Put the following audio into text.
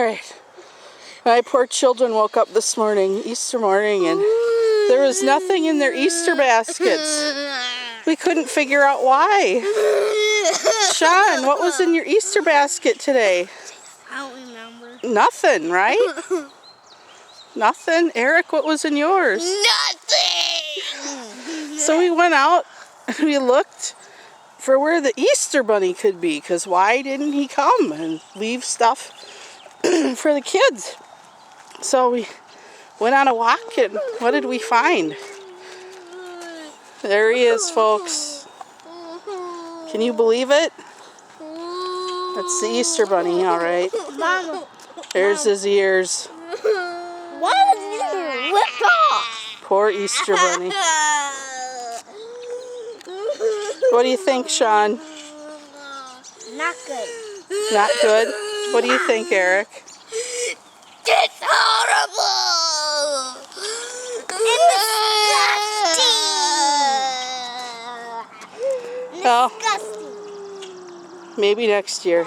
right. My poor children woke up this morning, Easter morning, and there was nothing in their Easter baskets. We couldn't figure out why. Sean, what was in your Easter basket today? I don't remember. Nothing, right? Nothing. Eric, what was in yours? Nothing! So we went out and we looked for where the Easter bunny could be, because why didn't he come and leave stuff for the kids? So we went on a walk, and what did we find? There he is, folks. Can you believe it? That's the Easter bunny, all right. Mama. There's his ears. Why did you rip off? Poor Easter bunny. What do you think, Sean? Not good. Not good? What do you think, Eric? It's horrible! It's disgusting! Well, Disgusting! maybe next year.